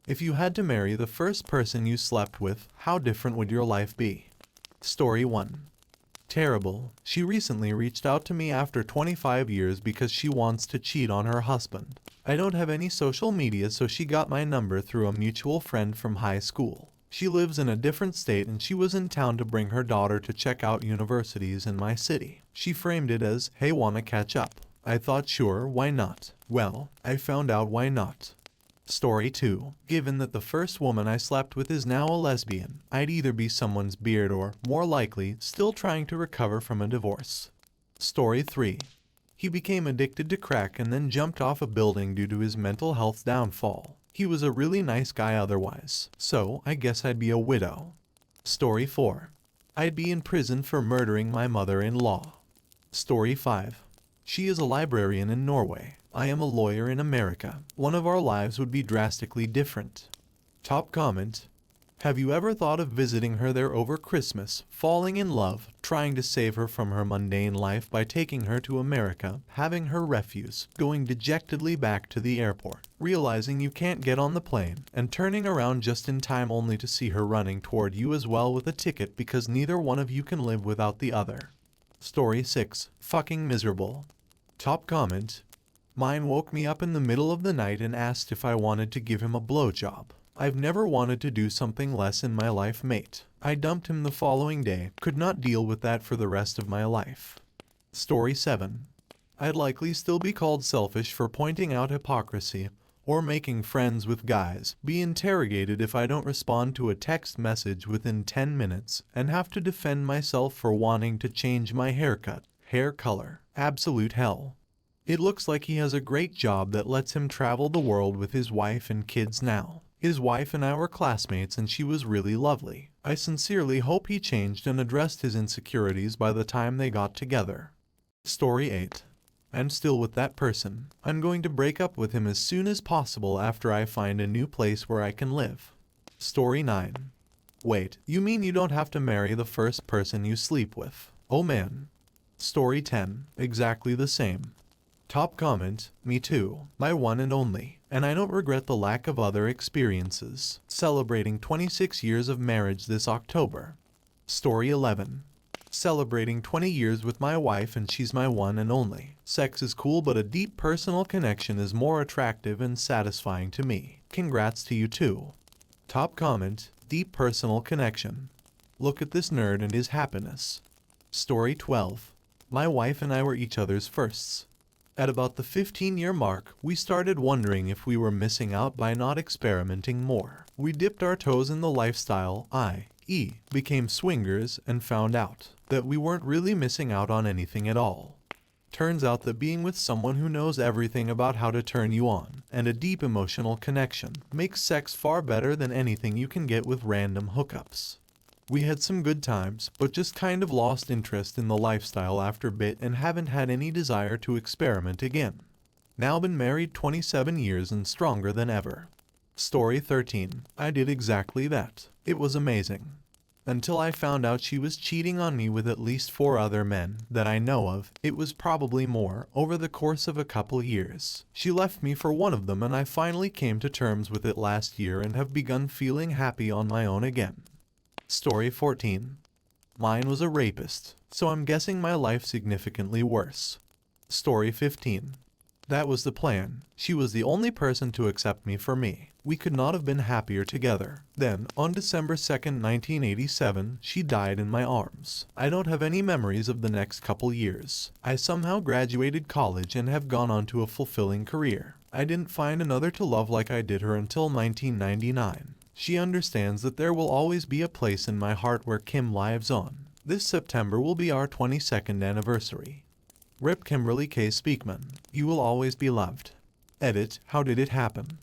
If you had to marry the first person you slept with, how different would your life be? Story 1. Terrible. She recently reached out to me after 25 years because she wants to cheat on her husband. I don't have any social media, so she got my number through a mutual friend from high school. She lives in a different state and she was in town to bring her daughter to check out universities in my city. She framed it as, "Hey, wanna catch up?" I thought, sure, why not? Well, I found out why not. Story 2. Given that the first woman I slept with is now a lesbian, I'd either be someone's beard or, more likely, still trying to recover from a divorce. Story 3. He became addicted to crack and then jumped off a building due to his mental health downfall. He was a really nice guy otherwise, so I guess I'd be a widow. Story 4. I'd be in prison for murdering my mother-in-law. Story 5. She is a librarian in Norway. I am a lawyer in America. One of our lives would be drastically different. Top comment. Have you ever thought of visiting her there over Christmas, falling in love, trying to save her from her mundane life by taking her to America, having her refuse, going dejectedly back to the airport, realizing you can't get on the plane, and turning around just in time only to see her running toward you as well with a ticket because neither one of you can live without the other? Story 6. Fucking miserable. Top comment. Mine woke me up in the middle of the night and asked if I wanted to give him a blowjob. I've never wanted to do something less in my life, mate. I dumped him the following day, could not deal with that for the rest of my life. Story 7. I'd likely still be called selfish for pointing out hypocrisy, or making friends with guys, be interrogated if I don't respond to a text message within 10 minutes, and have to defend myself for wanting to change my haircut, hair color. Absolute hell. It looks like he has a great job that lets him travel the world with his wife and kids now. His wife and I were classmates and she was really lovely. I sincerely hope he changed and addressed his insecurities by the time they got together. Story 8. I'm still with that person. I'm going to break up with him as soon as possible after I find a new place where I can live. Story 9. Wait, you mean you don't have to marry the first person you sleep with? Oh man. Story 10. Exactly the same. Top comment. Me too. My one and only. And I don't regret the lack of other experiences. Celebrating 26 years of marriage this October. Story 11. Celebrating 20 years with my wife and she's my one and only. Sex is cool, but a deep personal connection is more attractive and satisfying to me. Congrats to you too. Top comment. Deep personal connection. Look at this nerd and his happiness. Story 12. My wife and I were each other's firsts. At about the 15-year mark, we started wondering if we were missing out by not experimenting more. We dipped our toes in the lifestyle, i.e., became swingers, and found out that we weren't really missing out on anything at all. Turns out that being with someone who knows everything about how to turn you on, and a deep emotional connection, makes sex far better than anything you can get with random hookups. We had some good times, but just kind of lost interest in the lifestyle after a bit and haven't had any desire to experiment again. Now been married 27 years and stronger than ever. Story 13. I did exactly that. It was amazing. Until I found out she was cheating on me with at least 4 other men that I know of. It was probably more, over the course of a couple years. She left me for one of them and I finally came to terms with it last year and have begun feeling happy on my own again. Story 14. Mine was a rapist, so I'm guessing my life significantly worse. Story 15. That was the plan. She was the only person to accept me for me. We could not have been happier together. Then, on December 2nd, 1987, she died in my arms. I don't have any memories of the next couple years. I somehow graduated college and have gone on to a fulfilling career. I didn't find another to love like I did her until 1999. She understands that there will always be a place in my heart where Kim lives on. This September will be our 22nd anniversary. Rip Kimberly K. Speakman. You will always be loved. Edit. How did it happen?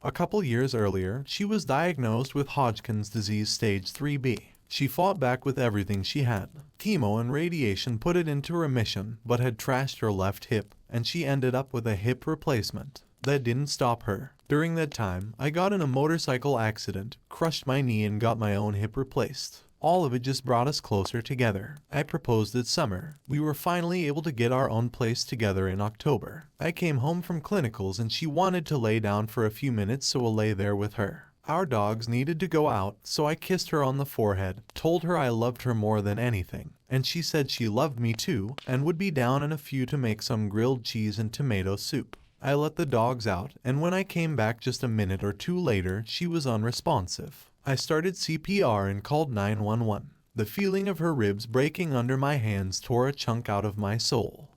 A couple years earlier, she was diagnosed with Hodgkin's disease stage 3B. She fought back with everything she had. Chemo and radiation put it into remission, but had trashed her left hip, and she ended up with a hip replacement. That didn't stop her. During that time, I got in a motorcycle accident, crushed my knee and got my own hip replaced. All of it just brought us closer together. I proposed that summer. We were finally able to get our own place together in October. I came home from clinicals and she wanted to lay down for a few minutes, so I'll lay there with her. Our dogs needed to go out, so I kissed her on the forehead, told her I loved her more than anything, and she said she loved me too, and would be down in a few to make some grilled cheese and tomato soup. I let the dogs out, and when I came back just a minute or two later, she was unresponsive. I started CPR and called 911. The feeling of her ribs breaking under my hands tore a chunk out of my soul.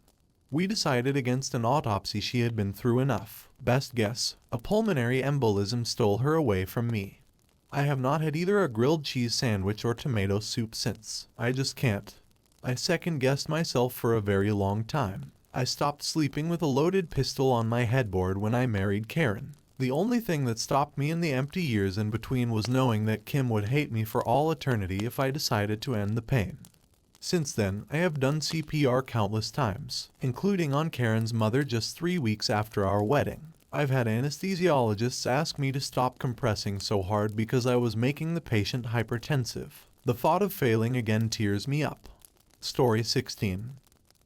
We decided against an autopsy. She had been through enough. Best guess, a pulmonary embolism stole her away from me. I have not had either a grilled cheese sandwich or tomato soup since. I just can't. I second-guessed myself for a very long time. I stopped sleeping with a loaded pistol on my headboard when I married Karen. The only thing that stopped me in the empty years in between was knowing that Kim would hate me for all eternity if I decided to end the pain. Since then, I have done CPR countless times, including on Karen's mother just 3 weeks after our wedding. I've had anesthesiologists ask me to stop compressing so hard because I was making the patient hypertensive. The thought of failing again tears me up. Story 16.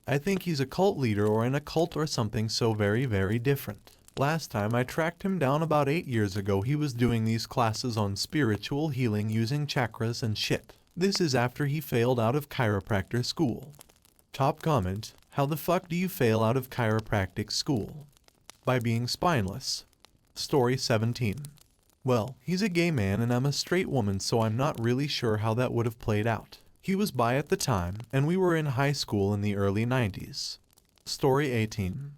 I think he's a cult leader or in a cult or something so very different. Last time I tracked him down about 8 years ago, he was doing these classes on spiritual healing using chakras and shit. This is after he failed out of chiropractor school. Top comment, how the fuck do you fail out of chiropractic school? By being spineless. Story 17. Well, he's a gay man and I'm a straight woman, so I'm not really sure how that would have played out. He was bi at the time, and we were in high school in the early 90s. Story 18.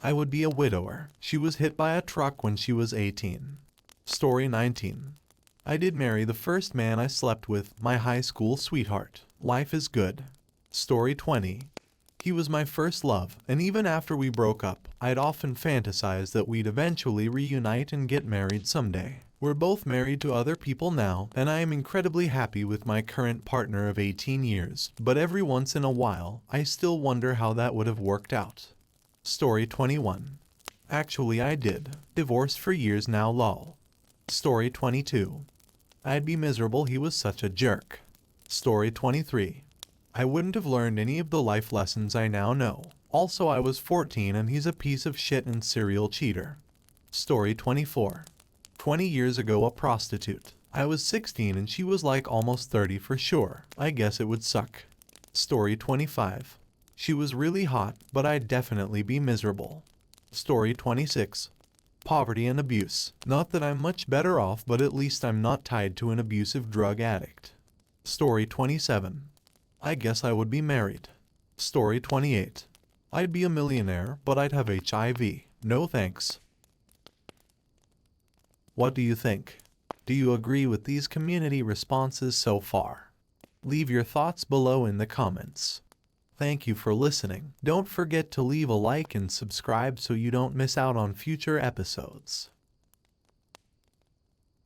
I would be a widower. She was hit by a truck when she was 18. Story 19. I did marry the first man I slept with, my high school sweetheart. Life is good. Story 20. He was my first love, and even after we broke up, I'd often fantasized that we'd eventually reunite and get married someday. We're both married to other people now, and I am incredibly happy with my current partner of 18 years, but every once in a while, I still wonder how that would have worked out. Story 21. Actually I did. Divorced for years now, lol. Story 22. I'd be miserable, he was such a jerk. Story 23. I wouldn't have learned any of the life lessons I now know. Also I was 14 and he's a piece of shit and serial cheater. Story 24. 20 years ago, a prostitute. I was 16 and she was like almost 30 for sure. I guess it would suck. Story 25. She was really hot, but I'd definitely be miserable. Story 26. Poverty and abuse. Not that I'm much better off, but at least I'm not tied to an abusive drug addict. Story 27. I guess I would be married. Story 28. I'd be a millionaire, but I'd have HIV. No thanks. What do you think? Do you agree with these community responses so far? Leave your thoughts below in the comments. Thank you for listening. Don't forget to leave a like and subscribe so you don't miss out on future episodes.